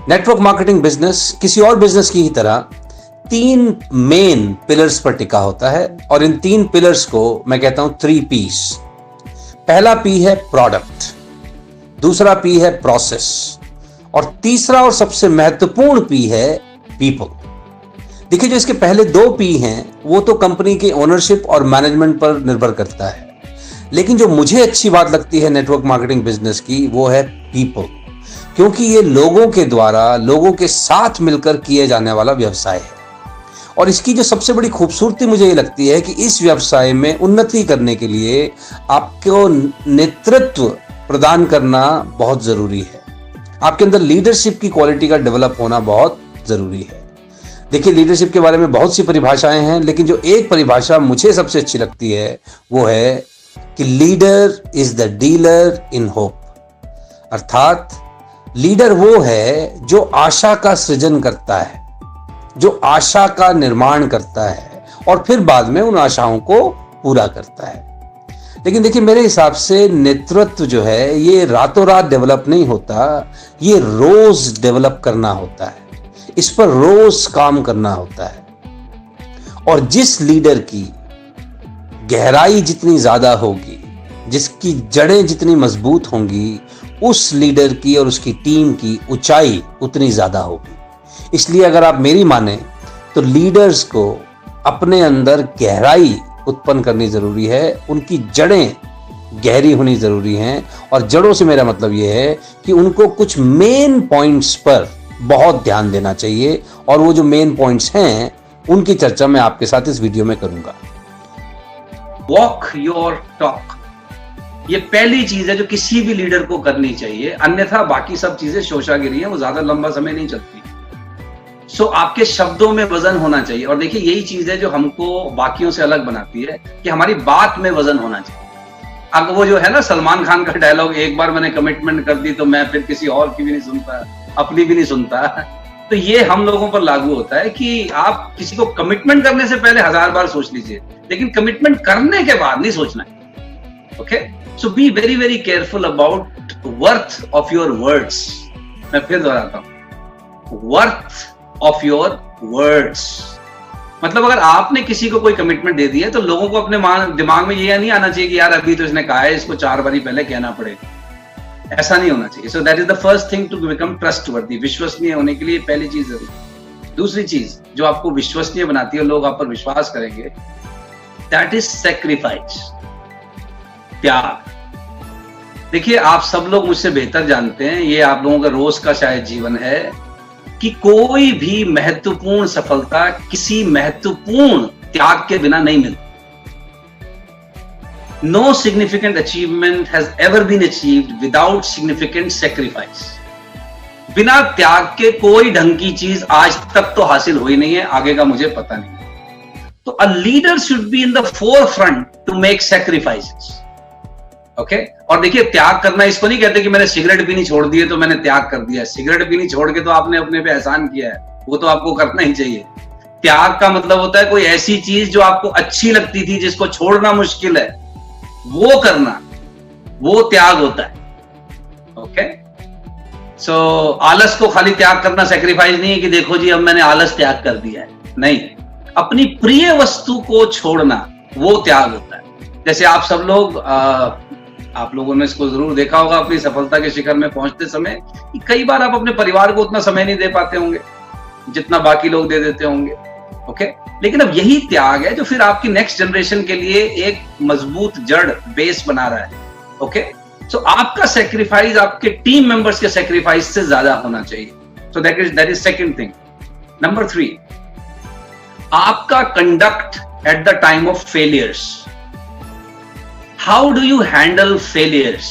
Network marketing business किसी और business की ही तरह 3 मेन पिलर्स पर टिका होता है और इन 3 पिलर्स को मैं कहता हूं 3 P's। पहला P है प्रोडक्ट, दूसरा P है प्रोसेस और तीसरा और सबसे महत्वपूर्ण P है पीपल। देखिए, जो इसके पहले 2 P हैं वो तो कंपनी के ओनरशिप और मैनेजमेंट पर निर्भर करता है, लेकिन जो मुझे अच्छी बात लगती है नेटवर्क मार्केटिंग बिजनेस की वो है पीपल, क्योंकि ये लोगों के द्वारा लोगों के साथ मिलकर किए जाने वाला व्यवसाय है। और इसकी जो सबसे बड़ी खूबसूरती मुझे ये लगती है कि इस व्यवसाय में उन्नति करने के लिए आपको नेतृत्व प्रदान करना बहुत जरूरी है। आपके अंदर लीडरशिप की क्वालिटी का डेवलप होना बहुत जरूरी है। देखिए, लीडरशिप के बारे में बहुत सी परिभाषाएं हैं, लेकिन जो एक परिभाषा मुझे सबसे अच्छी लगती है वो है कि leader is the dealer in hope. अर्थात लीडर वो है जो आशा का सृजन करता है, जो आशा का निर्माण करता है और फिर बाद में उन आशाओं को पूरा करता है। लेकिन देखिए, मेरे हिसाब से नेतृत्व जो है ये रातों रात डेवलप नहीं होता, ये रोज डेवलप करना होता है, इस पर रोज काम करना होता है। और जिस लीडर की गहराई जितनी ज्यादा होगी, जिसकी जड़ें जितनी मजबूत होंगी, उस लीडर की और उसकी टीम की ऊंचाई उतनी ज्यादा होगी। इसलिए अगर आप मेरी माने तो लीडर्स को अपने अंदर गहराई उत्पन्न करनी जरूरी है, उनकी जड़ें गहरी होनी जरूरी हैं। और जड़ों से मेरा मतलब यह है कि उनको कुछ मेन पॉइंट्स पर बहुत ध्यान देना चाहिए, और वो जो मेन पॉइंट्स हैं उनकी चर्चा मैं आपके साथ इस वीडियो में करूंगा। वॉक योर टॉक, ये पहली चीज है जो किसी भी लीडर को करनी चाहिए, अन्यथा बाकी सब चीजें शोशागिरी है, वो ज्यादा लंबा समय नहीं चलती। सो आपके शब्दों में वजन होना चाहिए। और देखिए, यही चीज है जो हमको बाकियों से अलग बनाती है कि हमारी बात में वजन होना चाहिए। अब वो जो है ना सलमान खान का डायलॉग, एक बार मैंने कमिटमेंट कर दी तो मैं फिर किसी और की भी नहीं सुनता, अपनी भी नहीं सुनता। तो ये हम लोगों पर लागू होता है कि आप किसी को कमिटमेंट करने से पहले 1000 बार सोच लीजिए, लेकिन कमिटमेंट करने के बाद नहीं सोचना है। Okay, so be very very careful about worth of your words. मैं फिर दोहराता हूं, वर्थ ऑफ योर वर्ड्स। मतलब अगर आपने किसी को कोई कमिटमेंट दे दिया है तो लोगों को अपने दिमाग में ये नहीं आना चाहिए कि यार अभी तो इसने कहा है, इसको 4 बारी पहले कहना पड़ेगा। ऐसा नहीं होना चाहिए। So that is the first thing to become trustworthy. विश्वसनीय होने के लिए पहली चीज जरूरी। दूसरी चीज जो आपको विश्वसनीय बनाती है, लोग आप पर विश्वास करेंगे, दैट इज सैक्रिफाइस, त्याग। देखिए, आप सब लोग मुझसे बेहतर जानते हैं, ये आप लोगों का रोज का शायद जीवन है कि कोई भी महत्वपूर्ण सफलता किसी महत्वपूर्ण त्याग के बिना नहीं मिलती। No significant achievement has ever been achieved without significant sacrifice. बिना त्याग के कोई ढंग की चीज आज तक तो हासिल हुई नहीं है, आगे का मुझे पता नहीं। तो a leader should be in the forefront to make sacrifices. Okay, और देखिए, त्याग करना इसको नहीं कहते कि मैंने सिगरेट पीनी छोड़ दी है तो मैंने त्याग कर दिया। सिगरेट पीनी छोड़ के तो आपने अपने पे एहसान किया है, वो तो आपको करना ही चाहिए। त्याग का मतलब होता है कोई ऐसी चीज जो आपको अच्छी लगती थी, जिसको छोड़ना मुश्किल है, वो करना, वो त्याग होता है। ओके, सो आलस को खाली त्याग करना सैक्रिफाइस नहीं है कि देखो जी अब मैंने आलस त्याग कर दिया है। नहीं, अपनी प्रिय वस्तु को छोड़ना वो त्याग होता है। जैसे आप सब लोग आप लोगों ने इसको जरूर देखा होगा अपनी सफलता के शिखर में पहुंचते समय कि कई बार आप अपने परिवार को उतना समय नहीं दे पाते होंगे जितना बाकी लोग दे देते होंगे। ओके, लेकिन अब यही त्याग है जो फिर आपकी नेक्स्ट जनरेशन के लिए एक मजबूत जड़, बेस बना रहा है। ओके, सो आपका सैक्रिफाइस आपके टीम मेंबर्स के सैक्रिफाइस से ज्यादा होना चाहिए। So that is second thing. Number 3, आपका conduct at the time of failures. How do you handle failures?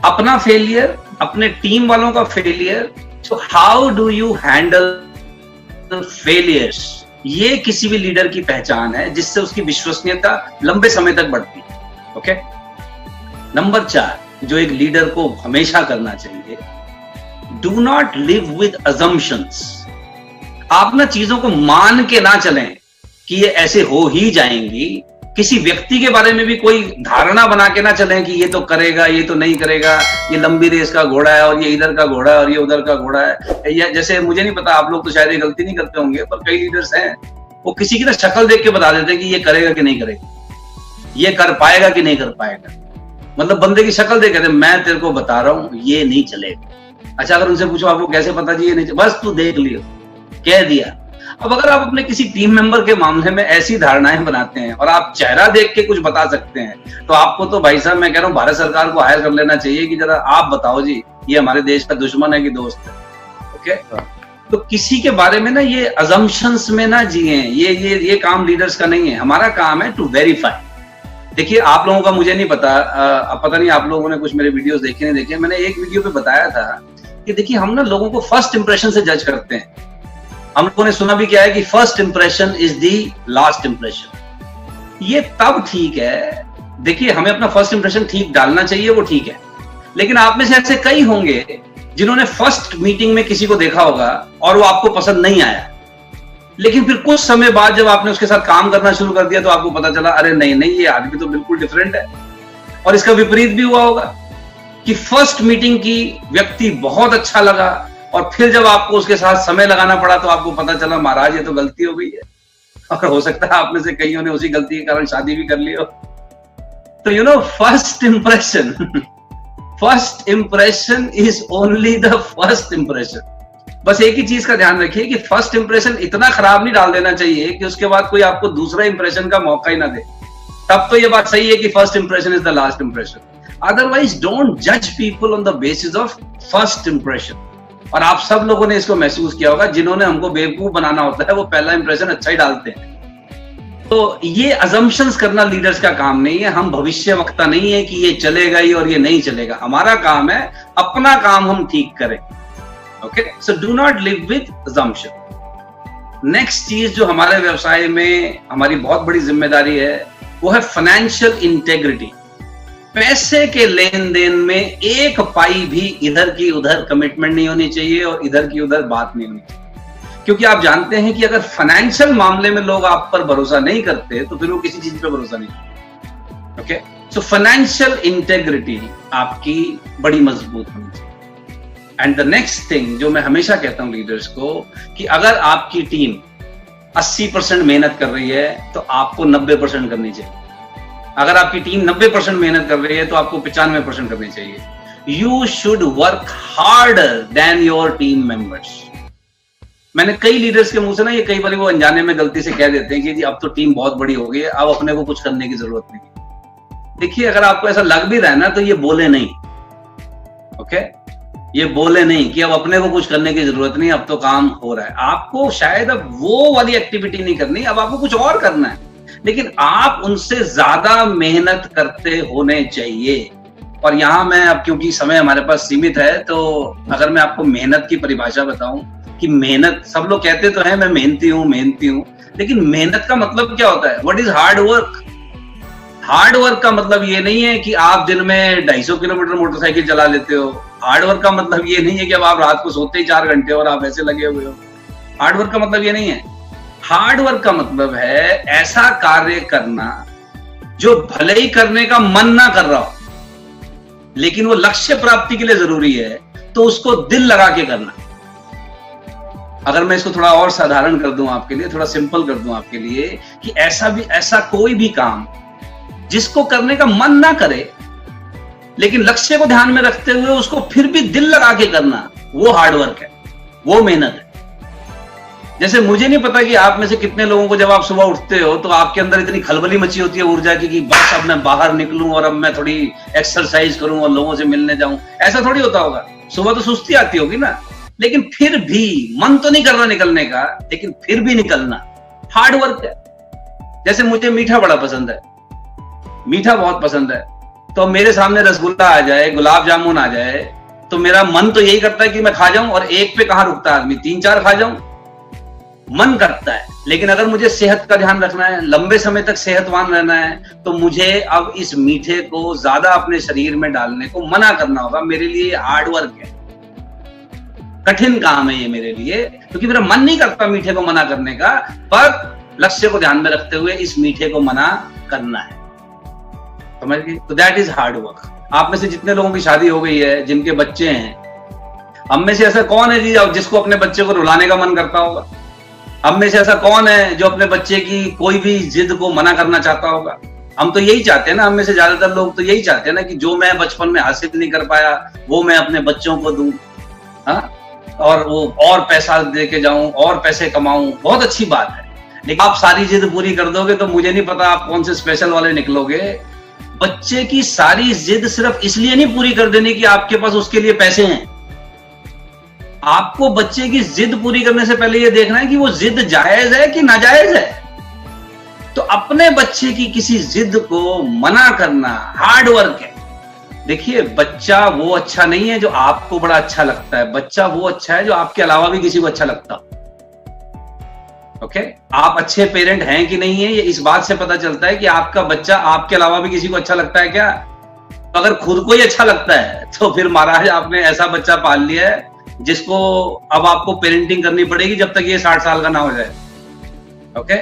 अपना फेलियर, अपने टीम वालों का failure. So how do you handle failures? ये किसी भी लीडर की पहचान है, जिससे उसकी विश्वसनीयता लंबे समय तक बढ़ती है। ओके, नंबर 4 जो एक लीडर को हमेशा करना चाहिए, do not live with assumptions. आप ना चीजों को मान के ना चलें कि ये ऐसे हो ही जाएंगी, किसी व्यक्ति के बारे में भी कोई धारणा बना के ना चलें कि ये तो करेगा, ये तो नहीं करेगा, ये लंबी रेस का घोड़ा है और ये इधर का घोड़ा है और ये उधर का घोड़ा है। या जैसे मुझे नहीं पता, आप लोग तो शायद ये गलती नहीं करते होंगे, पर कई लीडर्स हैं वो किसी की ना शक्ल देख के बता देते हैं कि ये करेगा कि नहीं करेगा, ये कर पाएगा कि नहीं कर पाएगा। मतलब बंदे की शक्ल देख कहते मैं तेरे को बता रहा हूं ये नहीं चलेगा। अच्छा, अगर उनसे पूछो आपको कैसे पता जी ये नहीं चलेगा, बस तू देख लियो, कह दिया। अब अगर आप अपने किसी टीम मेंबर के मामले में ऐसी धारणाएं बनाते हैं और आप चेहरा देख के कुछ बता सकते हैं, तो आपको तो भाई साहब मैं कह रहा हूं भारत सरकार को हायर कर लेना चाहिए कि जरा आप बताओ जी ये हमारे देश का दुश्मन है कि दोस्त है। ओके, तो किसी के बारे में ना ये अजम्पशंस में ना जिए, ये काम लीडर्स का नहीं है। हमारा काम है टू वेरीफाई। देखिए, आप लोगों का मुझे नहीं पता, पता नहीं आप लोगों ने कुछ मेरे वीडियोस देखे नहीं देखे। मैंने एक वीडियो पे बताया था कि देखिए हम ना लोगों को फर्स्ट इंप्रेशन से जज करते हैं। हम लोगों ने सुना भी क्या है कि first impression is the last impression. ये तब ठीक है, देखिए हमें अपना फर्स्ट इंप्रेशन ठीक डालना चाहिए, वो ठीक है, लेकिन आप में से ऐसे कई होंगे जिन्होंने फर्स्ट मीटिंग में किसी को देखा होगा और वो आपको पसंद नहीं आया, लेकिन फिर कुछ समय बाद जब आपने उसके साथ काम करना शुरू कर दिया तो आपको पता चला अरे नहीं नहीं ये आदमी तो बिल्कुल डिफरेंट है। और इसका विपरीत भी हुआ होगा कि फर्स्ट मीटिंग की व्यक्ति बहुत अच्छा लगा और फिर जब आपको उसके साथ समय लगाना पड़ा तो आपको पता चला महाराज ये तो गलती हो गई है। और हो सकता है आप में से कईयों ने उसी गलती के कारण शादी भी कर ली हो। तो you know first impression is only the first impression. बस एक ही चीज का ध्यान रखिए कि फर्स्ट इंप्रेशन इतना खराब नहीं डाल देना चाहिए कि उसके बाद कोई आपको दूसरा इंप्रेशन का मौका ही ना दे। तब तो ये बात सही है कि first impression is the last impression. Otherwise don't जज people on the basis of first impression. और आप सब लोगों ने इसको महसूस किया होगा, जिन्होंने हमको बेवकूफ बनाना होता है वो पहला इंप्रेशन अच्छा ही डालते हैं। तो ये अजम्पशंस करना लीडर्स का काम नहीं है। हम भविष्यवक्ता नहीं है कि ये चलेगा ही और ये नहीं चलेगा। हमारा काम है अपना काम हम ठीक करें। Okay, so do not live with assumption. Next चीज जो हमारे व्यवसाय में हमारी बहुत बड़ी जिम्मेदारी है वो है फाइनेंशियल इंटेग्रिटी। पैसे के लेन देन में एक पाई भी इधर की उधर कमिटमेंट नहीं होनी चाहिए और इधर की उधर बात नहीं होनी चाहिए, क्योंकि आप जानते हैं कि अगर फाइनेंशियल मामले में लोग आप पर भरोसा नहीं करते तो फिर वो किसी चीज पर भरोसा नहीं करते। ओके, सो फाइनेंशियल इंटेग्रिटी आपकी बड़ी मजबूत होनी चाहिए। एंड द नेक्स्ट थिंग जो मैं हमेशा कहता हूं लीडर्स को कि अगर आपकी टीम 80% मेहनत कर रही है तो आपको 90% करनी चाहिए। अगर आपकी टीम 90% मेहनत कर रही है तो आपको 95% करनी चाहिए। You should work harder than your team members. मैंने कई लीडर्स के मुंह से ना ये कई बार वो अनजाने में गलती से कह देते हैं कि जी अब तो टीम बहुत बड़ी हो गई है, अब अपने को कुछ करने की जरूरत नहीं। देखिए, अगर आपको ऐसा लग भी रहा है ना तो ये बोले नहीं। ओके, ये बोले नहीं कि अब अपने को कुछ करने की जरूरत नहीं, अब तो काम हो रहा है। आपको शायद अब वो वाली एक्टिविटी नहीं करनी, अब आपको कुछ और करना है, लेकिन आप उनसे ज्यादा मेहनत करते होने चाहिए। और यहां मैं अब क्योंकि समय हमारे पास सीमित है तो अगर मैं आपको मेहनत की परिभाषा बताऊं कि मेहनत, सब लोग कहते तो हैं मैं मेहनती हूं, लेकिन मेहनत का मतलब क्या होता है? What is hard work? Hard work का मतलब ये नहीं है कि आप दिन में 250 किलोमीटर मोटरसाइकिल चला लेते हो। हार्ड वर्क का मतलब ये नहीं है कि अब आप रात को सोते ही 4 घंटे और आप ऐसे लगे हुए हो। हार्ड वर्क का मतलब ये नहीं है। हार्ड वर्क का मतलब है ऐसा कार्य करना जो भले ही करने का मन ना कर रहा हो, लेकिन वो लक्ष्य प्राप्ति के लिए जरूरी है, तो उसको दिल लगा के करना। अगर मैं इसको थोड़ा और साधारण कर दूं आपके लिए, थोड़ा सिंपल कर दूं आपके लिए, कि ऐसा कोई भी काम जिसको करने का मन ना करे लेकिन लक्ष्य को ध्यान में रखते हुए उसको फिर भी दिल लगा के करना, वो हार्ड वर्क है, वो मेहनत है। जैसे मुझे नहीं पता कि आप में से कितने लोगों को जब आप सुबह उठते हो तो आपके अंदर इतनी खलबली मची होती है ऊर्जा की कि बस अब मैं बाहर निकलूं और अब मैं थोड़ी एक्सरसाइज करूं और लोगों से मिलने जाऊं। ऐसा थोड़ी होता होगा। सुबह तो सुस्ती आती होगी ना, लेकिन फिर भी मन तो नहीं कर रहा निकलने का, लेकिन फिर भी निकलना हार्ड वर्क है। जैसे मुझे मीठा बड़ा पसंद है, मीठा बहुत पसंद है, तो मेरे सामने रसगुल्ला आ जाए, गुलाब जामुन आ जाए, तो मेरा मन तो यही करता है कि मैं खा जाऊं। और एक पे कहां रुकता है आदमी, 3-4 खा जाऊं, मन करता है। लेकिन अगर मुझे सेहत का ध्यान रखना है, लंबे समय तक सेहतवान रहना है, तो मुझे अब इस मीठे को ज्यादा अपने शरीर में डालने को मना करना होगा। मेरे लिए हार्ड वर्क है, कठिन काम है ये मेरे लिए, क्योंकि मेरा मन नहीं करता मीठे को मना करने का, पर लक्ष्य को ध्यान में रखते हुए इस मीठे को मना करना है, समझ गए? तो दैट इज हार्ड वर्क। आप में से जितने लोगों की शादी हो गई है, जिनके बच्चे हैं, हम में से ऐसा कौन है जी जिसको अपने बच्चे को रुलाने का मन करता होगा? हम में से ऐसा कौन है जो अपने बच्चे की कोई भी जिद को मना करना चाहता होगा? हम तो यही चाहते हैं ना, हम में से ज्यादातर लोग तो यही चाहते हैं ना कि जो मैं बचपन में हासिल नहीं कर पाया वो मैं अपने बच्चों को दूं, हाँ, और वो और पैसा दे के जाऊं और पैसे कमाऊं। बहुत अच्छी बात है, लेकिन आप सारी जिद पूरी कर दोगे तो मुझे नहीं पता आप कौन से स्पेशल वाले निकलोगे। बच्चे की सारी जिद सिर्फ इसलिए नहीं पूरी कर देनी कि आपके पास उसके लिए पैसे हैं। आपको बच्चे की जिद पूरी करने से पहले यह देखना है कि वो जिद जायज है कि नाजायज है। तो अपने बच्चे की किसी जिद को मना करना हार्ड वर्क है। देखिए, बच्चा वो अच्छा नहीं है जो आपको बड़ा अच्छा लगता है, बच्चा वो अच्छा है जो आपके अलावा भी किसी को अच्छा लगता हो। ओके, आप अच्छे पेरेंट हैं कि नहीं है, ये इस बात से पता चलता है कि आपका बच्चा आपके अलावा भी किसी को अच्छा लगता है क्या। तो अगर खुद को ही अच्छा लगता है तो फिर महाराज आपने ऐसा बच्चा पाल लिया है जिसको अब आपको पेरेंटिंग करनी पड़ेगी जब तक ये 60 साल का ना हो जाए। ओके,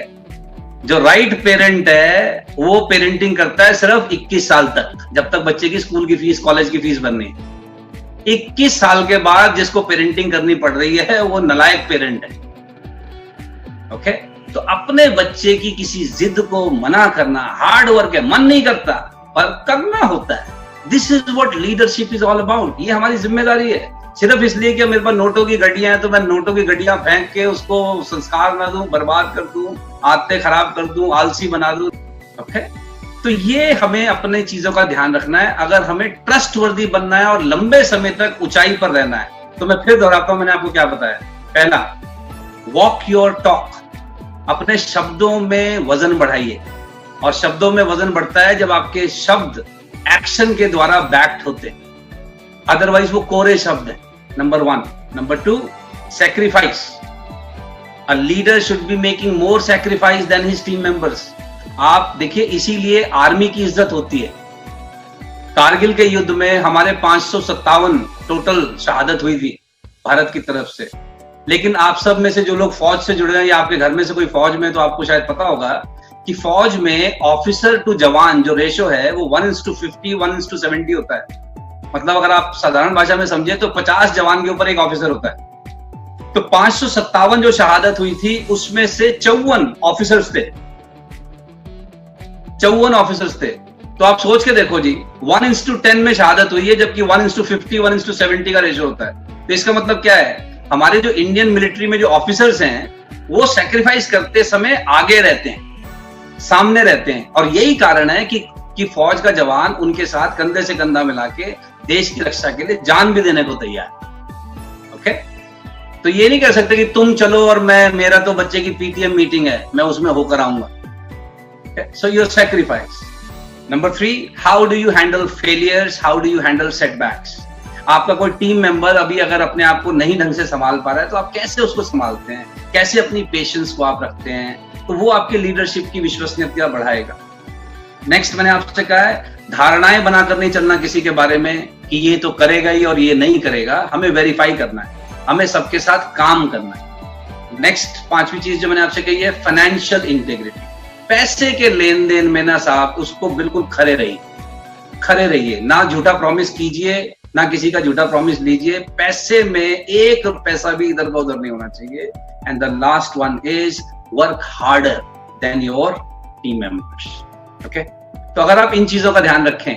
जो राइट पेरेंट है वो पेरेंटिंग करता है सिर्फ 21 साल तक, जब तक बच्चे की स्कूल की फीस, कॉलेज की फीस भरनी है। 21 साल के बाद जिसको पेरेंटिंग करनी पड़ रही है वो नालायक पेरेंट है। ओके, तो अपने बच्चे की किसी जिद को मना करना हार्ड वर्क है। मन नहीं करता पर करना होता है। This is what leadership is all about. ये हमारी जिम्मेदारी है। सिर्फ इसलिए कि मेरे पास नोटों की गड्डियां हैं तो मैं नोटों की गड्डियां फेंक के उसको संस्कार ना दूं, बर्बाद कर दूं, आदतें खराब कर दूं, आलसी बना दूं। ओके, तो ये हमें अपने चीजों का ध्यान रखना है। अगर हमें ट्रस्टवर्दी बनना है और लंबे समय तक ऊंचाई पर रहना है तो मैं फिर दोहराता हूं, मैंने आपको क्या बताया। पहला, वॉक योर टॉक। अपने शब्दों में वजन बढ़ाइए, और शब्दों में वजन बढ़ता है जब आपके शब्द एक्शन के द्वारा बैक्ड होते हैं, अदरवाइज वो कोरे शब्द है। Number 1। Number 2, sacrifice. A leader should be making more sacrifice than his team members. आप देखिए, इसीलिए आर्मी की इज्जत होती है। कारगिल के युद्ध में हमारे 557 टोटल शहादत हुई थी भारत की तरफ से। लेकिन आप सब में से जो लोग फौज से जुड़े हैं या आपके घर में से कोई फौज में, तो आपको शायद पता होगा कि फौज में ऑफिसर टू जवान जो रेशो है वो 1:50, 1:70 होता है। मतलब अगर आप साधारण भाषा में समझे तो 50 जवान के ऊपर एक ऑफिसर होता है। तो 557 जो शहादत हुई थी उसमें से 54 ऑफिसर्स थे। 54 ऑफिसर्स थे। तो आप सोच के देखो जी, 1:10 में शहादत हुई है, जबकि 1:50, 1:70 का रेशो होता है। तो इसका मतलब क्या है, हमारे जो इंडियन मिलिट्री में जो ऑफिसर्स हैं वो सैक्रिफाइस करते समय आगे रहते हैं, सामने रहते हैं। और यही कारण है कि फौज का जवान उनके साथ कंधे से कंधा मिला के देश की रक्षा के लिए जान भी देने को तैयार है। ओके, तो ये नहीं कह सकते कि तुम चलो और मेरा तो बच्चे की पीटीएम मीटिंग है, मैं उसमें होकर आऊंगा। So your sacrifice. Number 3, how do you handle failures, how do you handle setbacks. आपका कोई टीम मेंबर अभी अगर अपने आप को नहीं ढंग से संभाल पा रहा है तो आप कैसे उसको संभालते हैं, कैसे अपनी पेशेंस को आप रखते हैं, तो वो आपके लीडरशिप की विश्वसनीयता बढ़ाएगा। नेक्स्ट, मैंने आपसे कहा है धारणाएं बनाकर नहीं चलना किसी के बारे में कि ये तो करेगा ही और ये नहीं करेगा। हमें वेरीफाई करना है, हमें सबके साथ काम करना है। नेक्स्ट, 5वीं चीज जो मैंने आपसे कही है, फाइनेंशियल इंटीग्रिटी। पैसे के लेन देन में ना साहब उसको बिल्कुल खरे रहिए, ना झूठा प्रॉमिस कीजिए, ना किसी का झूठा प्रॉमिस लीजिए। पैसे में एक पैसा भी इधर का उधर नहीं होना चाहिए। And the last one is work harder than your team members. Okay, तो अगर आप इन चीजों का ध्यान रखें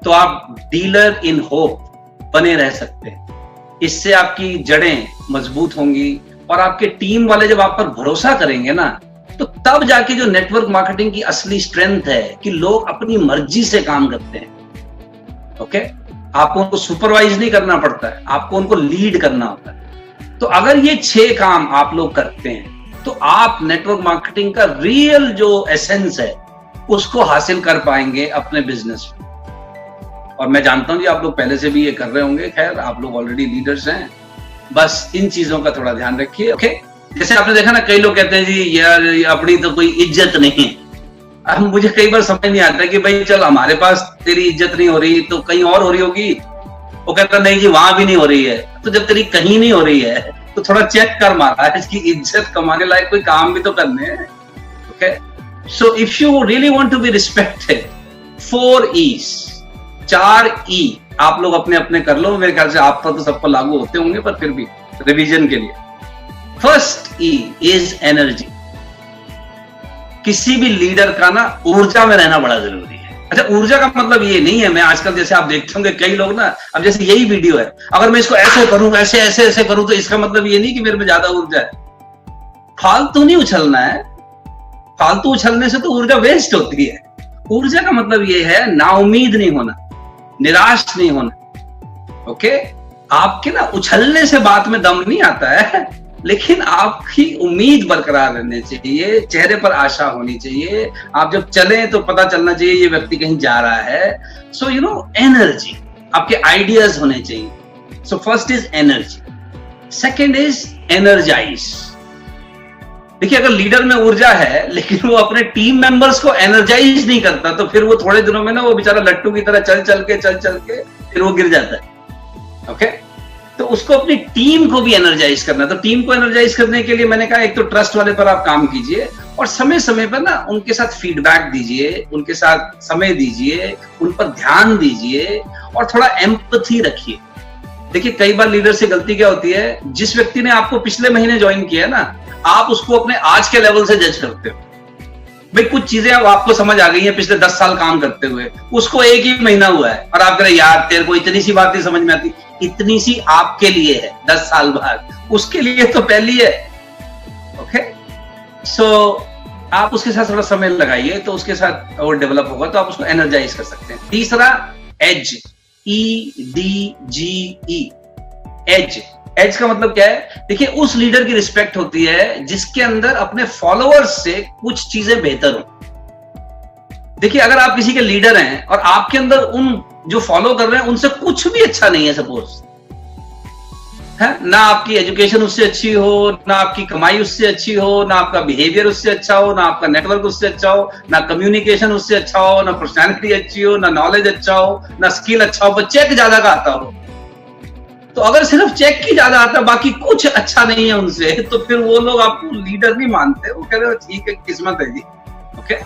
तो आप डीलर इन होप बने रह सकते हैं। इससे आपकी जड़ें मजबूत होंगी और आपके टीम वाले जब आप पर भरोसा करेंगे ना, तो तब जाके जो नेटवर्क मार्केटिंग की असली स्ट्रेंथ है कि लोग अपनी मर्जी से काम करते हैं। ओके, आपको उनको सुपरवाइज नहीं करना पड़ता है, आपको उनको लीड करना होता है। तो अगर ये 6 काम आप लोग करते हैं तो आप नेटवर्क मार्केटिंग का रियल जो एसेंस है उसको हासिल कर पाएंगे अपने बिजनेस में। और मैं जानता हूं कि आप लोग पहले से भी ये कर रहे होंगे, खैर आप लोग ऑलरेडी लीडर्स हैं। बस इन चीजों का थोड़ा ध्यान रखिए। ओके, जैसे आपने देखा ना, कई लोग कहते हैं जी यार अपनी तो कोई इज्जत नहीं है। अब मुझे कई बार समझ नहीं आता कि भाई चल हमारे पास तेरी इज्जत नहीं हो रही तो कहीं और हो रही होगी। वो कहता नहीं जी वहां भी नहीं हो रही है। तो जब तेरी कहीं नहीं हो रही है तो थोड़ा चेक कर मारा, इसकी इज्जत कमाने लायक कोई काम भी तो करने हैं। Okay, So if you really want to be respected, 4 E's, 4 E आप लोग अपने अपने कर लो, मेरे ख्याल से आप पर तो सबको लागू होते होंगे, पर फिर भी रिवीजन के लिए। First E is energy. किसी भी लीडर का ना ऊर्जा में रहना बड़ा जरूरी है। अच्छा, ऊर्जा का मतलब ये नहीं है, मैं आजकल जैसे आप देखते होंगे कई लोग ना, अब जैसे यही वीडियो है, अगर मैं इसको ऐसे करूं, ऐसे ऐसे ऐसे करूं, तो इसका मतलब ये नहीं कि मेरे में ज्यादा ऊर्जा है। फालतू नहीं उछलना है, फालतू उछलने से तो ऊर्जा वेस्ट होती है। ऊर्जा का मतलब ये है नाउम्मीद नहीं होना, निराश नहीं होना। ओके, आपके ना उछलने से बात में दम नहीं आता है, लेकिन आपकी उम्मीद बरकरार रहनी चाहिए, चेहरे पर आशा होनी चाहिए। आप जब चलें तो पता चलना चाहिए ये व्यक्ति कहीं जा रहा है। सो यू नो, एनर्जी, आपके आइडियाज होने चाहिए। So first is energy, second is energize. देखिए, अगर लीडर में ऊर्जा है लेकिन वो अपने टीम मेंबर्स को एनर्जाइज नहीं करता, तो फिर वो थोड़े दिनों में ना वो बेचारा लट्टू की तरह चल चल के फिर वो गिर जाता है। ओके, तो उसको अपनी टीम को भी एनर्जाइज करना। तो टीम को एनर्जाइज करने के लिए मैंने कहा, एक तो ट्रस्ट वाले पर आप काम कीजिए, और समय समय पर ना उनके साथ फीडबैक दीजिए, उनके साथ समय दीजिए, उन पर ध्यान दीजिए, और थोड़ा एम्पैथी रखिए। देखिए, कई बार लीडर से गलती क्या होती है, जिस व्यक्ति ने आपको पिछले महीने ज्वाइन किया ना, आप उसको अपने आज के लेवल से जज करते हो। भाई, कुछ चीजें अब आपको समझ आ गई हैं पिछले 10 साल काम करते हुए, उसको 1 ही महीना हुआ है, और आप कह रहे यार तेरे को इतनी सी बात नहीं समझ में आती। इतनी सी आपके लिए है 10 साल बाद, उसके लिए तो पहली है। ओके, सो आप उसके साथ थोड़ा समय लगाइए, तो उसके साथ वो डेवलप होगा, तो आप उसको एनर्जाइज कर सकते हैं। तीसरा, एज, EDGE, एज। एज का मतलब क्या है? देखिए, उस लीडर की रिस्पेक्ट होती है जिसके अंदर अपने फॉलोअर्स से कुछ चीजें बेहतर हो। देखिए, अगर आप किसी के लीडर हैं और आपके अंदर उन जो फॉलो कर रहे हैं उनसे कुछ भी अच्छा नहीं है, सपोज है ना, आपकी एजुकेशन उससे अच्छी हो, ना आपकी कमाई उससे अच्छी हो, ना आपका बिहेवियर उससे अच्छा हो, ना आपका नेटवर्क उससे अच्छा हो, ना कम्युनिकेशन उससे अच्छा हो, ना पर्सनैलिटी अच्छी हो, ना नॉलेज अच्छा हो, ना स्किल अच्छा हो, पर चेक ज्यादा का आता हो। तो अगर सिर्फ चेक की ज्यादा आता, बाकी कुछ अच्छा नहीं है उनसे, तो फिर वो लोग आपको लीडर नहीं मानते, वो कह रहे हो ठीक है, किस्मत है जी। ओके,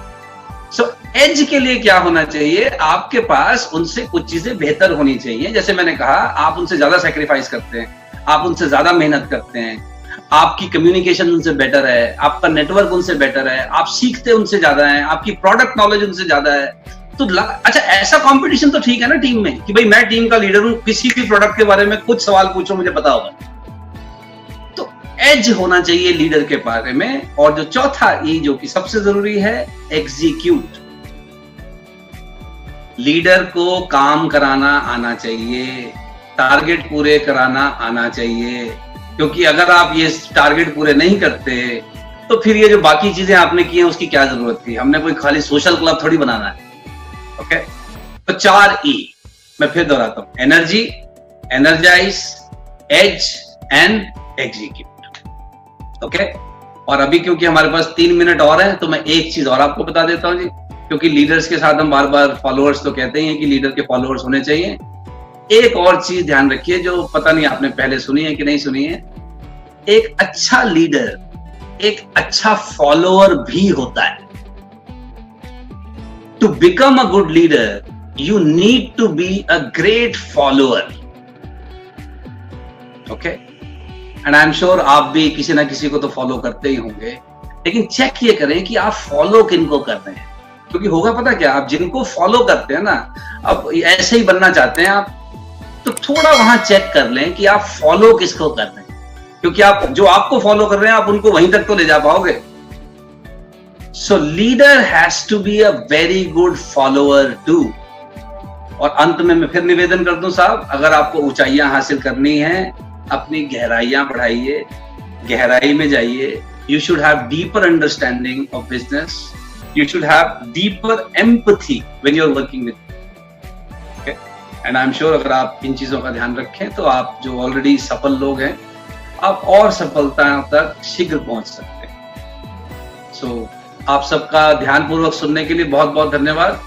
सो एज के लिए क्या होना चाहिए? आपके पास उनसे कुछ चीजें बेहतर होनी चाहिए। जैसे मैंने कहा, आप उनसे ज्यादा सैक्रिफाइस करते हैं, आप उनसे ज्यादा मेहनत करते हैं, आपकी कम्युनिकेशन उनसे बेटर है, आपका नेटवर्क उनसे बेटर है, आप सीखते उनसे ज्यादा है, आपकी प्रोडक्ट नॉलेज उनसे ज्यादा है। तो अच्छा, ऐसा कंपटीशन तो ठीक है ना टीम में, कि भाई मैं टीम का लीडर हूं, किसी भी प्रोडक्ट के बारे में कुछ सवाल पूछो, मुझे पता होगा। तो एज होना चाहिए लीडर के बारे में। और जो चौथा ई, जो कि सबसे जरूरी है, एग्जीक्यूट। लीडर को काम कराना आना चाहिए, टारगेट पूरे कराना आना चाहिए, क्योंकि अगर आप ये टारगेट पूरे नहीं करते तो फिर ये जो बाकी चीजें आपने की हैं उसकी क्या जरूरत थी? हमने कोई खाली सोशल क्लब थोड़ी बनाना है। ओके, तो 4 ई मैं फिर दोहराता हूं, energy, energize, edge and execute. Okay, और अभी क्योंकि हमारे पास 3 मिनट और हैं, तो मैं एक चीज और आपको बता देता हूं जी, क्योंकि लीडर्स के साथ हम बार बार फॉलोअर्स तो कहते हैं कि लीडर के फॉलोअर्स होने चाहिए। एक और चीज ध्यान रखिए, जो पता नहीं आपने पहले सुनी है कि नहीं सुनी है। एक अच्छा लीडर एक अच्छा फॉलोअर भी होता है। To become a good leader, you need to be a great follower. Okay? And I'm sure आप भी किसी ना किसी को तो फॉलो करते ही होंगे, लेकिन चेक ये करें कि आप फॉलो किनको कर रहे हैं। क्योंकि होगा पता क्या, आप जिनको फॉलो करते हैं ना, अब ऐसे ही बनना चाहते हैं आप, तो थोड़ा वहां चेक कर लें कि आप फॉलो किसको कर रहे हैं, क्योंकि आप जो आपको फॉलो कर रहे हैं आप उनको वहीं तक तो ले जा पाओगे। So leader has to be a very good follower too. और अंत में मैं फिर निवेदन कर दूं साहब, अगर आपको ऊंचाइयां हासिल करनी है, अपनी गहराइयां बढ़ाइए, गहराई में जाइए। You should have deeper understanding of business. You should have deeper empathy when you're working with people. Okay? And I'm sure अगर आप इन चीजों का ध्यान रखें तो आप जो ऑलरेडी सफल लोग हैं, आप और सफलता तक शीघ्र पहुंच सकते हैं। So आप सबका ध्यानपूर्वक सुनने के लिए बहुत बहुत धन्यवाद।